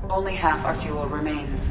Only half our fuel remains.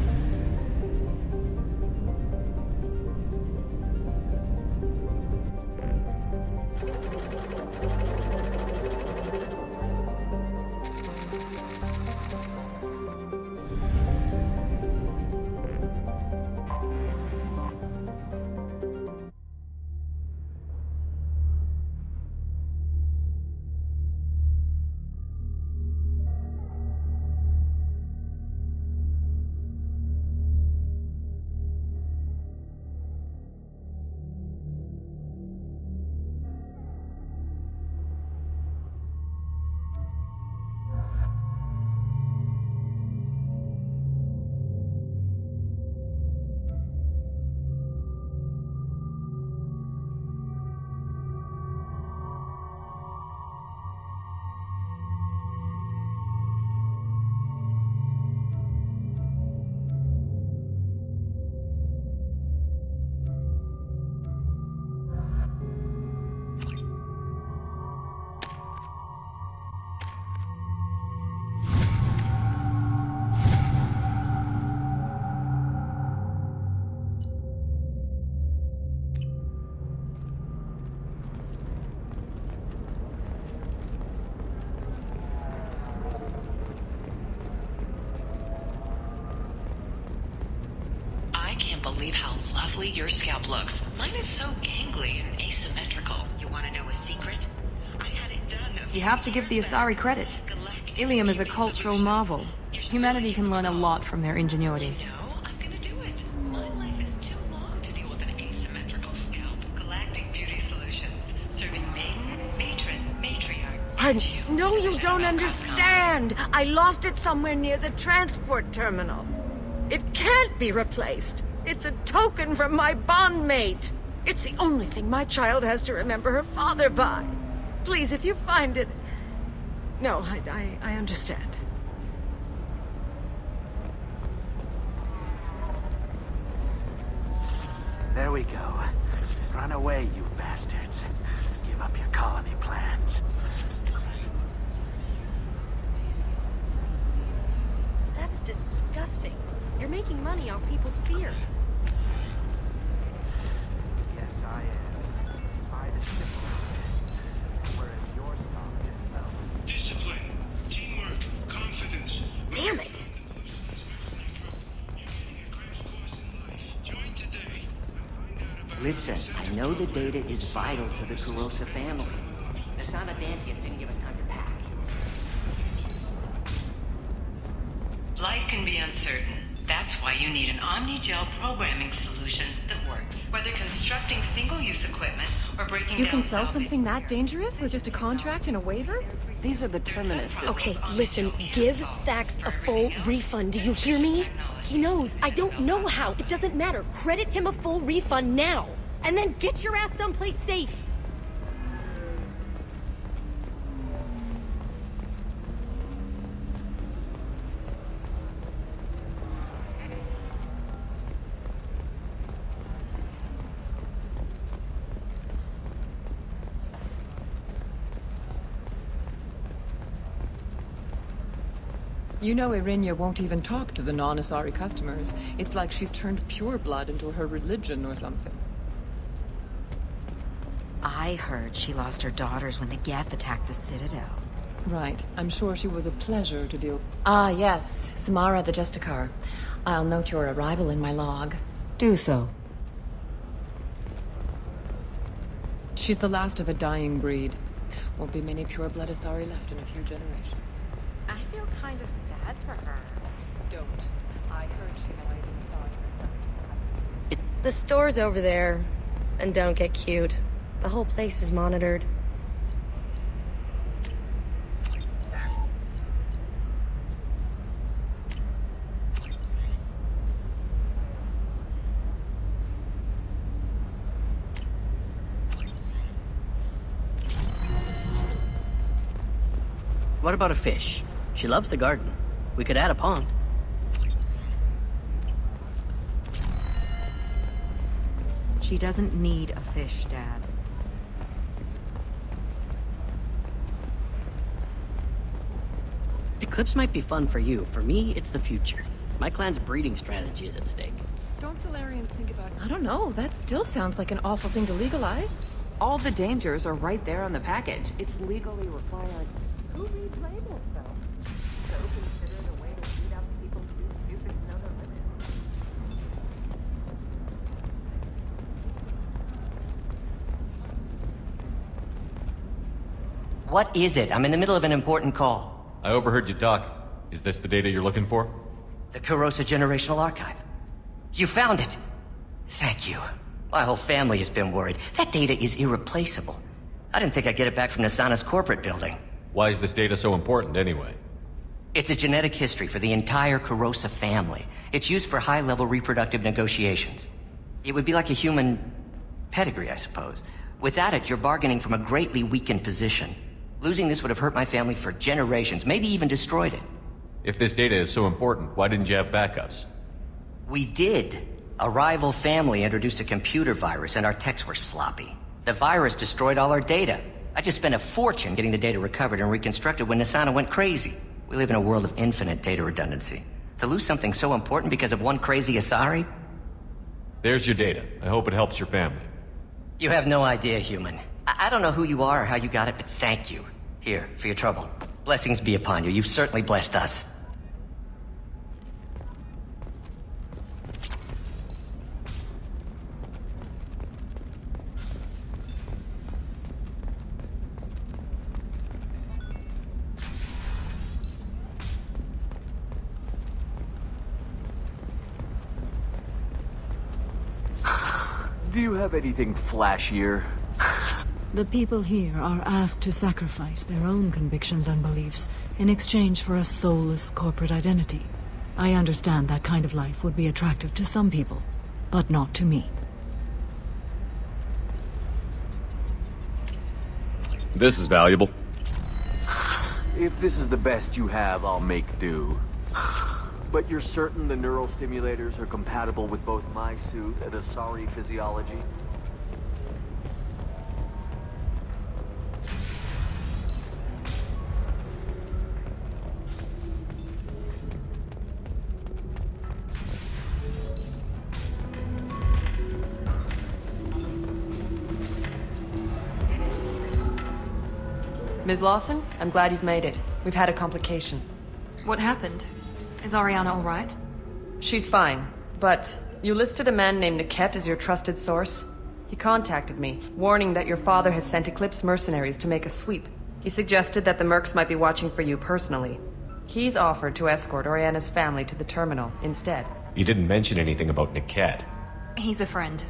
Believe how lovely your scalp looks. Mine is so gangly and asymmetrical. You want to know a secret? I had it done. You have to give the Asari credit. Ilium is a cultural marvel. Humanity can learn a lot from their ingenuity. I'm gonna do it. My life is too long to deal with an asymmetrical scalp. Galactic Beauty Solutions, serving maiden, matron, matriarch. No, you don't understand. I lost it somewhere near the transport terminal. It can't be replaced. It's a token from my bondmate. It's the only thing my child has to remember her father by. Please, if you find it... No, I understand. There we go. Run away, you bastards. Give up your colony plans. That's disgusting. You're making money off people's fear. Yes, I am. By the ship, whereas your stock is self. Discipline, teamwork, confidence. Damn it! Listen, I know the data is vital to the Kurosa family. Asana Dantius didn't give us time to pack. Life can be uncertain. That's why you need an Omnigel programming solution that works. Whether constructing single-use equipment or breaking You down can sell salvage- something that dangerous with just a contract and a waiver? These are the Terminus. Okay, listen, give Thax a full refund, do you hear me? He knows, I don't know how, it doesn't matter. Credit him a full refund now. And then get your ass someplace safe. You know Irinia won't even talk to the non-Asari customers. It's like she's turned pureblood into her religion or something. I heard she lost her daughters when the Geth attacked the Citadel. Right. I'm sure she was a pleasure to deal. Ah, yes. Samara the Justicar. I'll note your arrival in my log. Do so. She's the last of a dying breed. Won't be many pureblood Asari left in a few generations. I feel kind of sad for her. Don't. I heard she might have thought herself. The store's over there. And don't get cute. The whole place is monitored. What about a fish? She loves the garden. We could add a pond. She doesn't need a fish, Dad. Eclipse might be fun for you. For me, it's the future. My clan's breeding strategy is at stake. Don't Solarians think about... I don't know, that still sounds like an awful thing to legalize. All the dangers are right there on the package. It's legally required. Who reads labels, though? So consider the way to beat up people too stupid to know their limits. What is it? I'm in the middle of an important call. I overheard you talk. Is this the data you're looking for? The Kurosa Generational Archive. You found it! Thank you. My whole family has been worried. That data is irreplaceable. I didn't think I'd get it back from Nasana's corporate building. Why is this data so important anyway? It's a genetic history for the entire Kurosa family. It's used for high-level reproductive negotiations. It would be like a human pedigree, I suppose. Without it, you're bargaining from a greatly weakened position. Losing this would have hurt my family for generations, maybe even destroyed it. If this data is so important, why didn't you have backups? We did. A rival family introduced a computer virus and our techs were sloppy. The virus destroyed all our data. I just spent a fortune getting the data recovered and reconstructed when Nasana went crazy. We live in a world of infinite data redundancy. To lose something so important because of one crazy Asari? There's your data. I hope it helps your family. You have no idea, human. I don't know who you are or how you got it, but thank you. Here, for your trouble. Blessings be upon you. You've certainly blessed us. Do you have anything flashier? The people here are asked to sacrifice their own convictions and beliefs in exchange for a soulless corporate identity. I understand that kind of life would be attractive to some people, but not to me. This is valuable. If this is the best you have, I'll make do. But you're certain the neural stimulators are compatible with both my suit and Asari physiology? Ms. Lawson, I'm glad you've made it. We've had a complication. What happened? Is Ariana all right? She's fine, but you listed a man named Niket as your trusted source. He contacted me, warning that your father has sent Eclipse mercenaries to make a sweep. He suggested that the Mercs might be watching for you personally. He's offered to escort Oriana's family to the terminal instead. You didn't mention anything about Niket. He's a friend.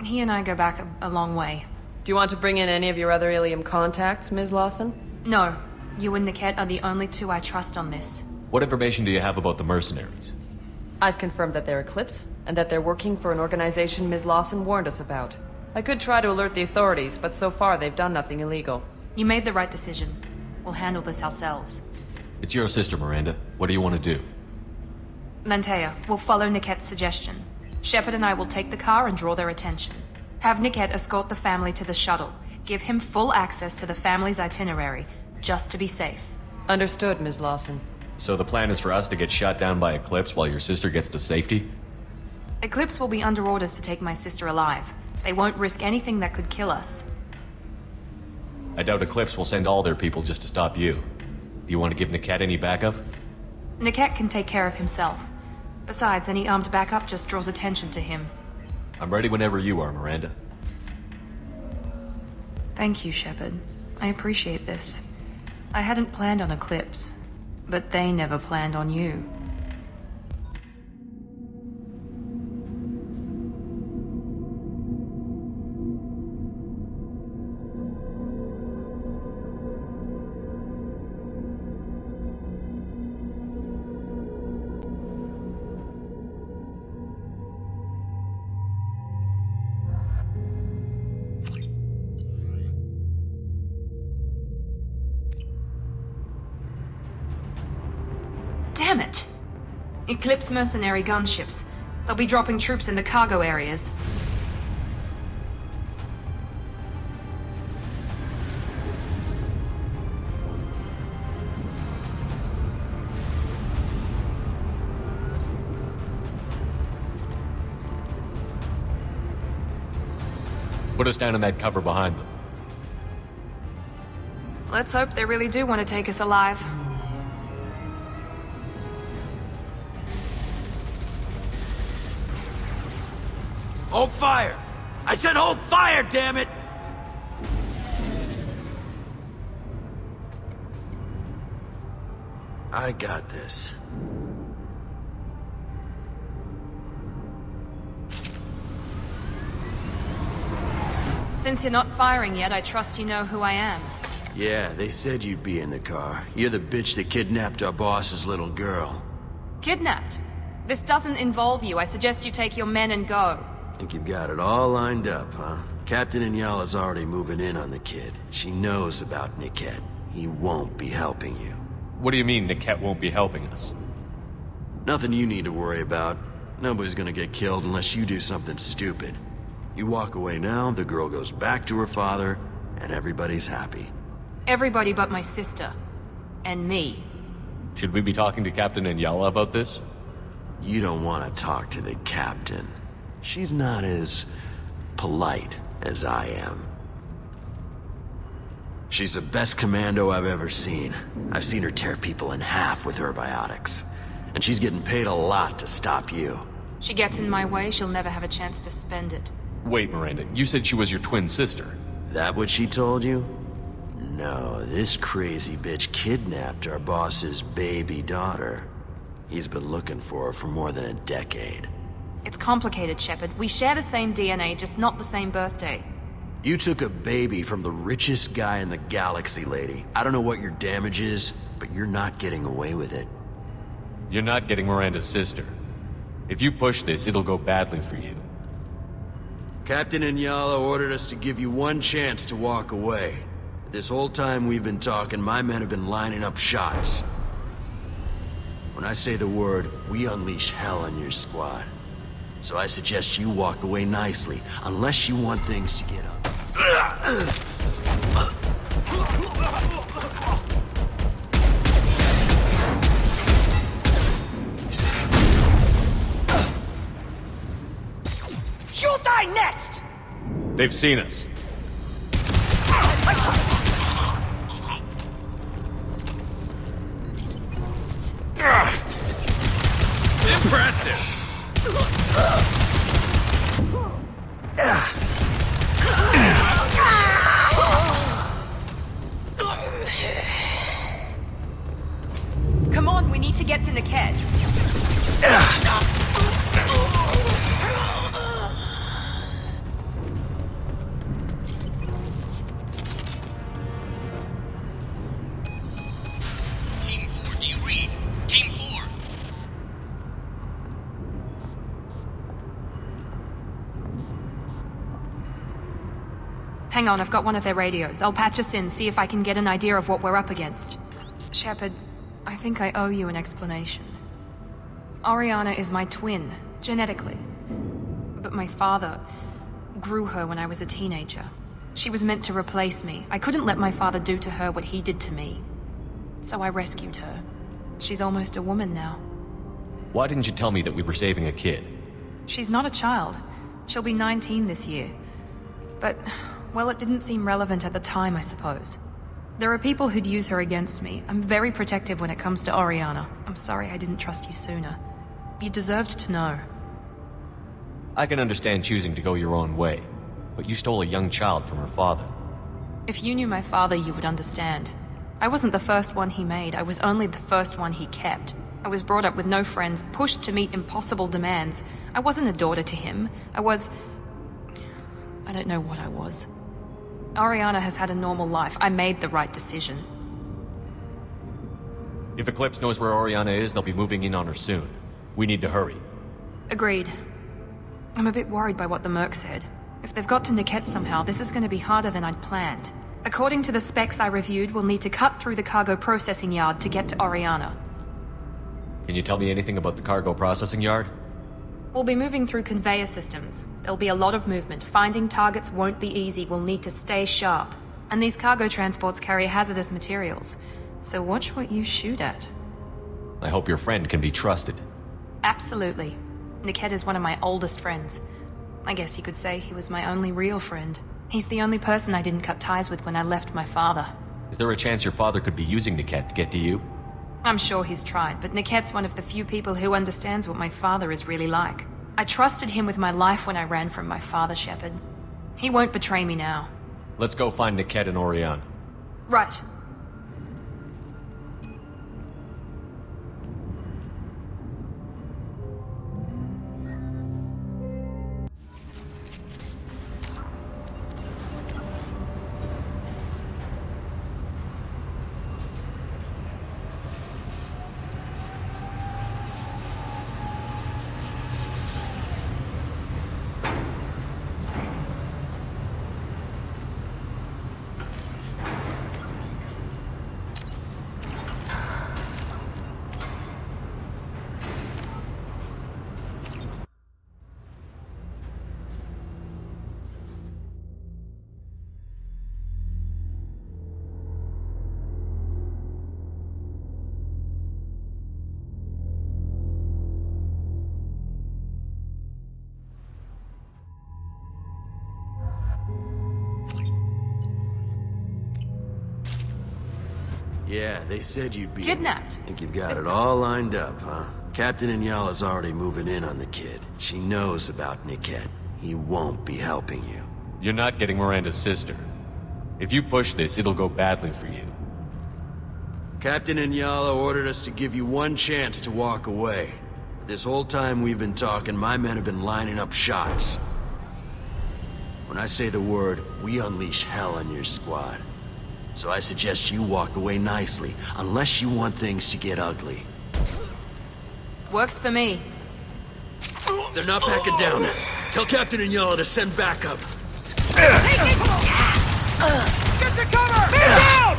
He and I go back a long way. Do you want to bring in any of your other Ilium contacts, Ms. Lawson? No. You and Niket are the only two I trust on this. What information do you have about the mercenaries? I've confirmed that they're Eclipse, and that they're working for an organization Ms. Lawson warned us about. I could try to alert the authorities, but so far they've done nothing illegal. You made the right decision. We'll handle this ourselves. It's your sister, Miranda. What do you want to do? Lantea, we'll follow Niket's suggestion. Shepard and I will take the car and draw their attention. Have Niket escort the family to the shuttle. Give him full access to the family's itinerary, just to be safe. Understood, Ms. Lawson. So the plan is for us to get shot down by Eclipse while your sister gets to safety? Eclipse will be under orders to take my sister alive. They won't risk anything that could kill us. I doubt Eclipse will send all their people just to stop you. Do you want to give Niket any backup? Niket can take care of himself. Besides, any armed backup just draws attention to him. I'm ready whenever you are, Miranda. Thank you, Shepard. I appreciate this. I hadn't planned on Eclipse, but they never planned on you. Damn it! Eclipse mercenary gunships. They'll be dropping troops in the cargo areas. put us down in that cover behind them. Let's hope they really do want to take us alive. Hold fire! I said hold fire, damn it! I got this. Since you're not firing yet, I trust you know who I am. Yeah, they said you'd be in the car. You're the bitch that kidnapped our boss's little girl. Kidnapped? This doesn't involve you. I suggest you take your men and go. Think you've got it all lined up, huh? Captain Inyala's already moving in on the kid. She knows about Niket. He won't be helping you. What do you mean Niket won't be helping us? Nothing you need to worry about. Nobody's gonna get killed unless you do something stupid. You walk away now, the girl goes back to her father, and everybody's happy. Everybody but my sister. And me. Should we be talking to Captain Inyala about this? You don't want to talk to the captain. She's not as polite as I am. She's the best commando I've ever seen. I've seen her tear people in half with her biotics. And she's getting paid a lot to stop you. She gets in my way, she'll never have a chance to spend it. Wait, Miranda, you said she was your twin sister. That what she told you? No, this crazy bitch kidnapped our boss's baby daughter. He's been looking for her for more than a decade. It's complicated, Shepard. We share the same DNA, just not the same birthday. You took a baby from the richest guy in the galaxy, lady. I don't know what your damage is, but you're not getting away with it. You're not getting Miranda's sister. If you push this, it'll go badly for you. Captain Inyala ordered us to give you one chance to walk away. This whole time we've been talking, my men have been lining up shots. When I say the word, we unleash hell on your squad. So I suggest you walk away nicely, unless you want things to get up. You'll die next! They've seen us. Impressive! Come on, we need to get to Niket. Team 4, do you read? Team 4! Hang on, I've got one of their radios. I'll patch us in, see if I can get an idea of what we're up against. Shepard, I think I owe you an explanation. Oriana is my twin, genetically. But my father grew her when I was a teenager. She was meant to replace me. I couldn't let my father do to her what he did to me. So I rescued her. She's almost a woman now. Why didn't you tell me that we were saving a kid? She's not a child. She'll be 19 this year. But, well, it didn't seem relevant at the time, I suppose. There are people who'd use her against me. I'm very protective when it comes to Oriana. I'm sorry I didn't trust you sooner. You deserved to know. I can understand choosing to go your own way, but you stole a young child from her father. If you knew my father, you would understand. I wasn't the first one he made, I was only the first one he kept. I was brought up with no friends, pushed to meet impossible demands. I wasn't a daughter to him. I don't know what I was. Oriana has had a normal life. I made the right decision. If Eclipse knows where Oriana is, they'll be moving in on her soon. We need to hurry. Agreed. I'm a bit worried by what the Merc said. If they've got to Niket somehow, this is going to be harder than I'd planned. According to the specs I reviewed, we'll need to cut through the cargo processing yard to get to Oriana. Can you tell me anything about the cargo processing yard? We'll be moving through conveyor systems. There'll be a lot of movement. Finding targets won't be easy. We'll need to stay sharp. And these cargo transports carry hazardous materials. So watch what you shoot at. I hope your friend can be trusted. Absolutely. Niket is one of my oldest friends. I guess you could say he was my only real friend. He's the only person I didn't cut ties with when I left my father. Is there a chance your father could be using Niket to get to you? I'm sure he's tried, but Niket's one of the few people who understands what my father is really like. I trusted him with my life when I ran from my father, Shepard. He won't betray me now. Let's go find Niket and Orion. Right. Yeah, they said you'd be... Kidnapped. Think you've got it all lined up, huh? Captain Inyala's already moving in on the kid. She knows about Niket. He won't be helping you. You're not getting Miranda's sister. If you push this, it'll go badly for you. Captain Inyala ordered us to give you one chance to walk away. This whole time we've been talking, my men have been lining up shots. When I say the word, we unleash hell on your squad. So I suggest you walk away nicely, unless you want things to get ugly. Works for me. They're not backing down. Tell Captain Inyala to send backup. Get to cover! Man down!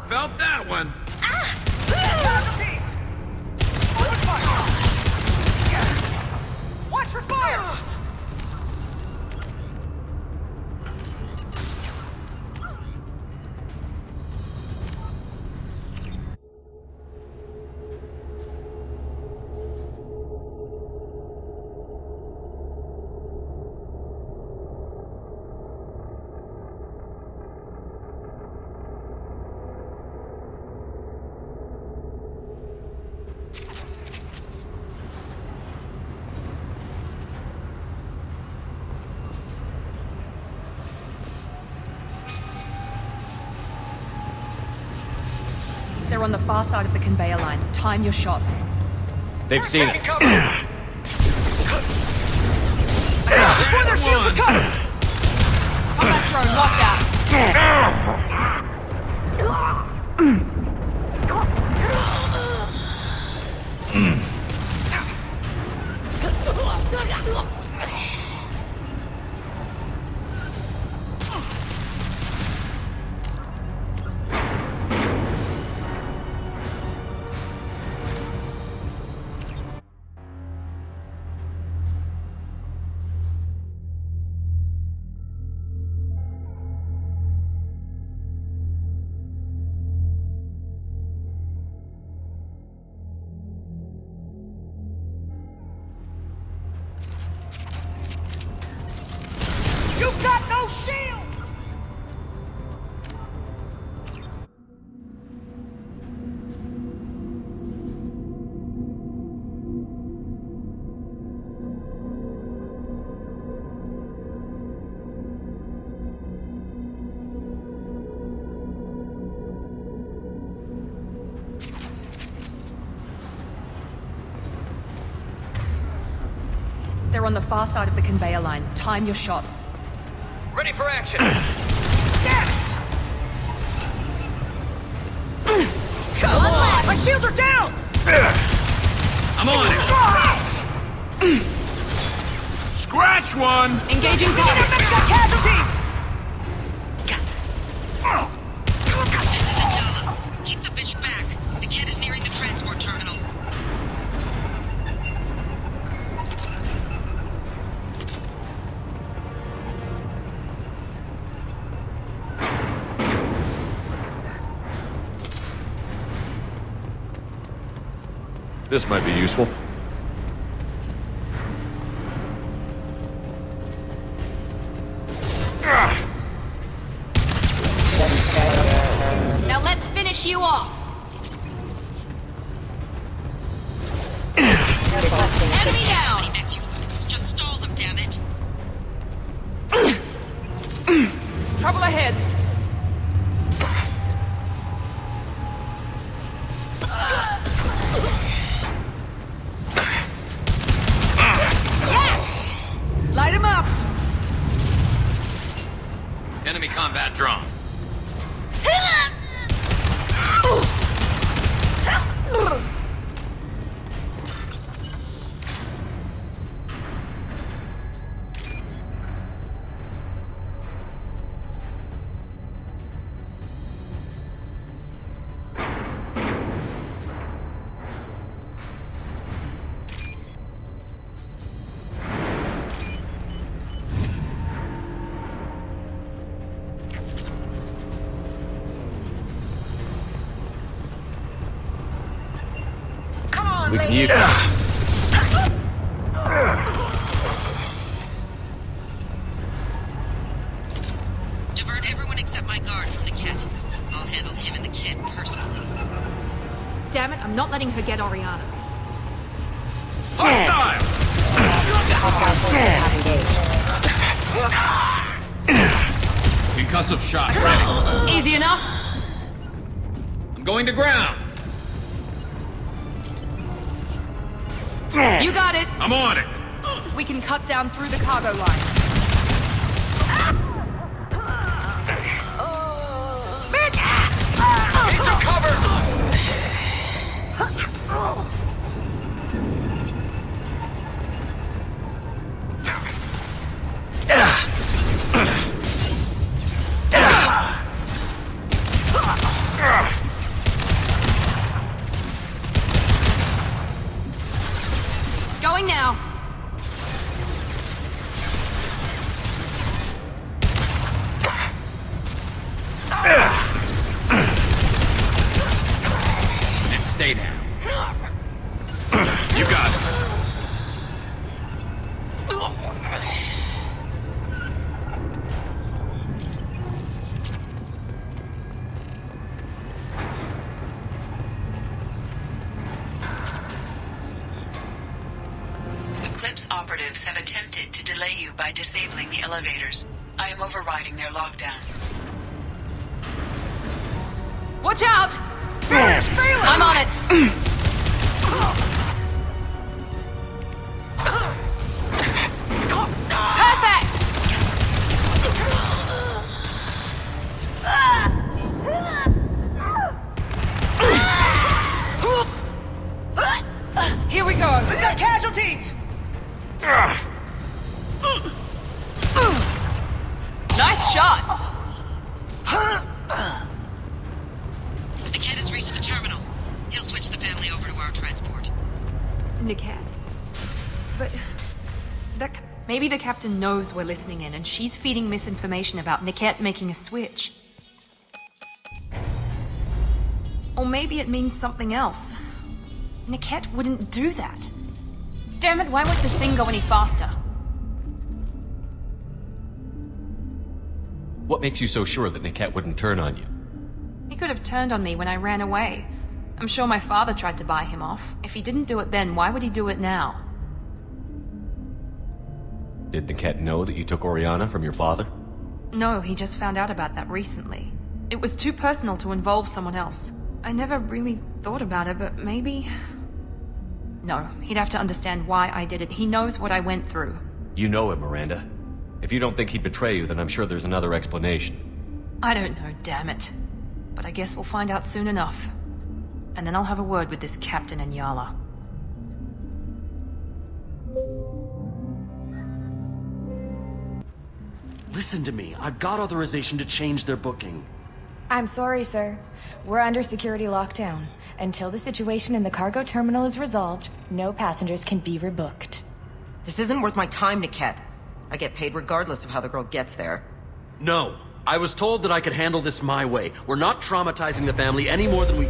Felt that one. Watch for fire! They're on the far side of the conveyor line. Time your shots. They've seen us. Before their shields are covered! Combat drone, watch out! You've got no shield! They're on the far side of the conveyor line. Time your shots. Ready for action! Damn it! Come on! My shields are down! I'm on it! Scratch one! Engaging target. Got casualties! Keep the bitch back. The kid is nearing the transport terminal. This might be useful. finish you off! Enemy down! Just stall them, damn it. Trouble ahead. Light him up! Enemy combat drone. We can use Divert everyone except my guard from the kit. I'll handle him and the kid personally. Damn it, I'm not letting her get Oriana. hostile! Concussive shot ready. Easy enough. I'm going to ground. You got it. I'm on it. We can cut down through the cargo line. Need some cover! Going now. And stay down. You got it. Eclipse operatives have attempted to delay you by disabling the elevators. I am overriding their lockdown. Watch out! I'm on it. Perfect! Here we go! We've got casualties! Nice shot! The kid has reached the terminal. He'll switch the family over to our transport. Niket. But... maybe the captain knows we're listening in and she's feeding misinformation about Niket making a switch. Or maybe it means something else. Niket wouldn't do that. Damn it, why won't this thing go any faster? What makes you so sure that Niket wouldn't turn on you? He could have turned on me when I ran away. I'm sure my father tried to buy him off. If he didn't do it then, why would he do it now? Did Niket know that you took Oriana from your father? No, he just found out about that recently. It was too personal to involve someone else. I never really thought about it, but maybe... No, he'd have to understand why I did it. He knows what I went through. You know him, Miranda. If you don't think he'd betray you, then I'm sure there's another explanation. I don't know, damn it. But I guess we'll find out soon enough. And then I'll have a word with this captain and Yala. Listen to me. I've got authorization to change their booking. I'm sorry, sir. We're under security lockdown. Until the situation in the cargo terminal is resolved, no passengers can be rebooked. This isn't worth my time, Niket. I get paid regardless of how the girl gets there. No. I was told that I could handle this my way. We're not traumatizing the family any more than we...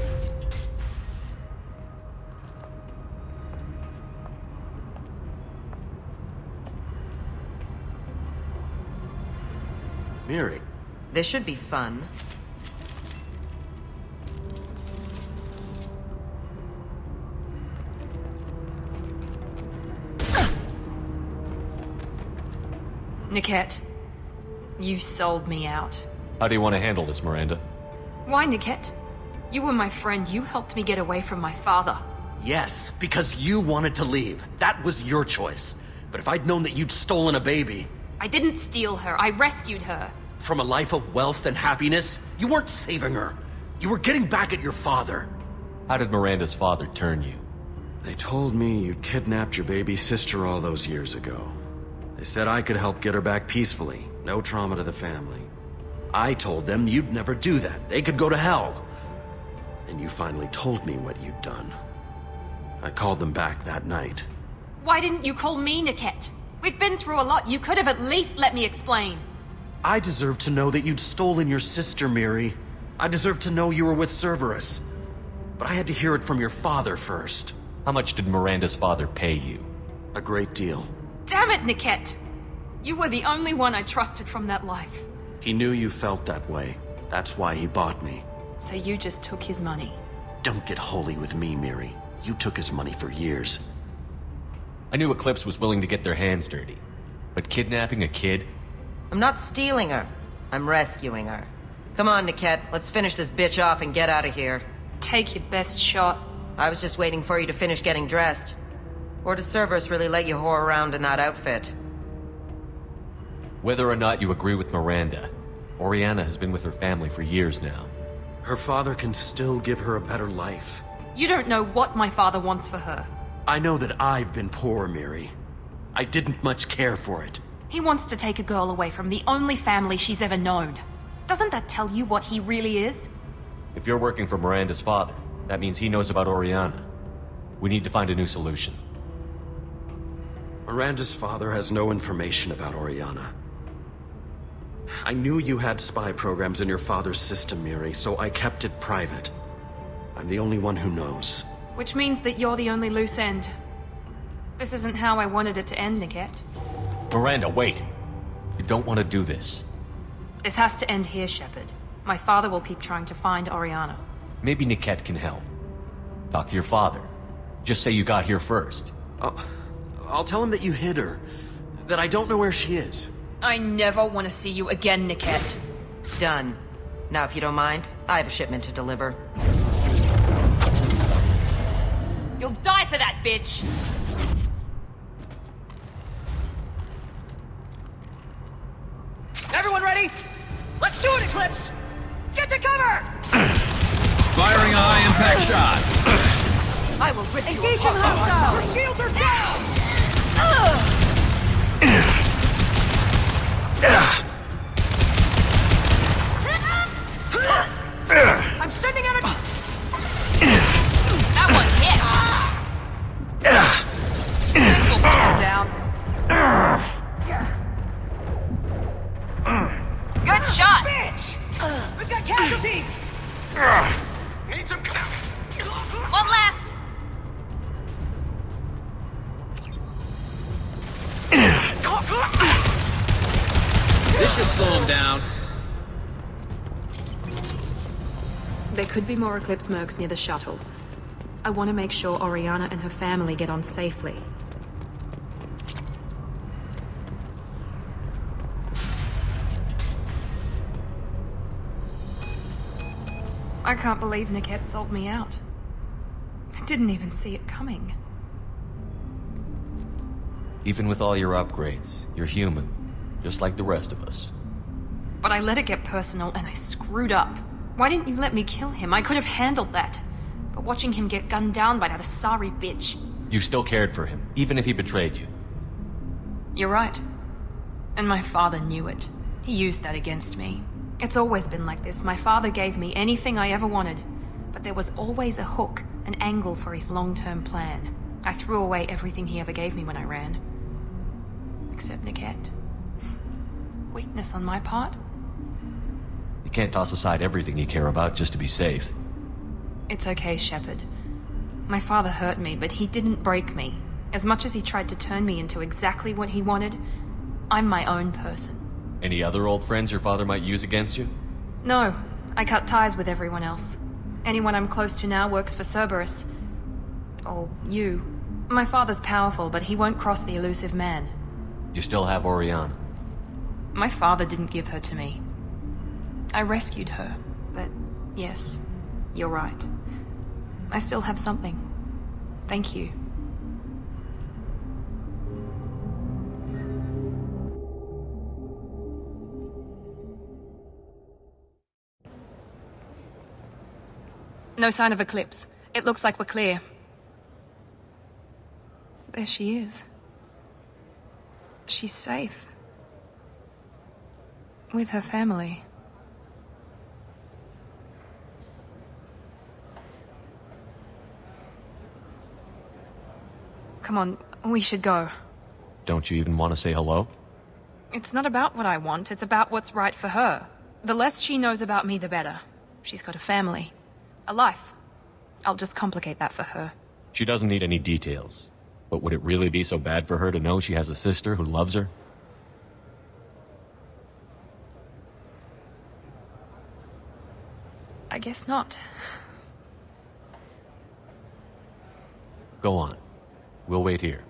Miri. This should be fun. Niket, you sold me out. How do you want to handle this, Miranda? Why, Niket? You were my friend. You helped me get away from my father. Yes, because you wanted to leave. That was your choice. But if I'd known that you'd stolen a baby... I didn't steal her. I rescued her. From a life of wealth and happiness, you weren't saving her. You were getting back at your father. How did Miranda's father turn you? They told me you kidnapped your baby sister all those years ago. They said I could help get her back peacefully. No trauma to the family. I told them you'd never do that. They could go to hell. And you finally told me what you'd done. I called them back that night. Why didn't you call me, Niket? We've been through a lot. You could have at least let me explain. I deserve to know that you'd stolen your sister, Miri. I deserve to know you were with Cerberus. But I had to hear it from your father first. How much did Miranda's father pay you? A great deal. Damn it, Niket! You were the only one I trusted from that life. He knew you felt that way. That's why he bought me. So you just took his money? Don't get holy with me, Miri. You took his money for years. I knew Eclipse was willing to get their hands dirty. But kidnapping a kid? I'm not stealing her. I'm rescuing her. Come on, Niket. Let's finish this bitch off and get out of here. Take your best shot. I was just waiting for you to finish getting dressed. Or does Cerberus really let you whore around in that outfit? Whether or not you agree with Miranda, Oriana has been with her family for years now. Her father can still give her a better life. You don't know what my father wants for her. I know that I've been poor, Miri. I didn't much care for it. He wants to take a girl away from the only family she's ever known. Doesn't that tell you what he really is? If you're working for Miranda's father, that means he knows about Oriana. We need to find a new solution. Miranda's father has no information about Oriana. I knew you had spy programs in your father's system, Miri, so I kept it private. I'm the only one who knows. Which means that you're the only loose end. This isn't how I wanted it to end, Niket. Miranda, wait! You don't want to do this. This has to end here, Shepard. My father will keep trying to find Oriana. Maybe Niket can help. Talk to your father. Just say you got here first. I'll tell him that you hid her. That I don't know where she is. I never want to see you again, Niket. Done. Now, if you don't mind, I have a shipment to deliver. You'll die for that, bitch! Everyone ready? Let's do it, Eclipse! Get to cover! Firing a high-impact shot. I will rip Engage him hostile! Your shields are down! I'm sending out a... That one hit! This will take him down. Good shot! Bitch! We've got casualties! Need some... One less! This should slow him down. There could be more Eclipse mercs near the shuttle. I want to make sure Oriana and her family get on safely. I can't believe Niket sold me out. I didn't even see it coming. Even with all your upgrades, you're human, just like the rest of us. But I let it get personal and I screwed up. Why didn't you let me kill him? I could have handled that. But watching him get gunned down by that Asari bitch... You still cared for him, even if he betrayed you. You're right. And my father knew it. He used that against me. It's always been like this. My father gave me anything I ever wanted. But there was always a hook, an angle for his long-term plan. I threw away everything he ever gave me when I ran. Except Niket. Weakness on my part? You can't toss aside everything you care about just to be safe. It's okay, Shepard. My father hurt me, but he didn't break me. As much as he tried to turn me into exactly what he wanted, I'm my own person. Any other old friends your father might use against you? No, I cut ties with everyone else. Anyone I'm close to now works for Cerberus. Or you. My father's powerful, but he won't cross the elusive man. You still have Oriana. My father didn't give her to me. I rescued her, but yes, you're right. I still have something. Thank you. No sign of Eclipse. It looks like we're clear. There she is. She's safe. With her family. Come on, we should go. Don't you even want to say hello? It's not about what I want, it's about what's right for her. The less she knows about me, the better. She's got a family. A life. I'll just complicate that for her. She doesn't need any details. But would it really be so bad for her to know she has a sister who loves her? I guess not. Go on. We'll wait here.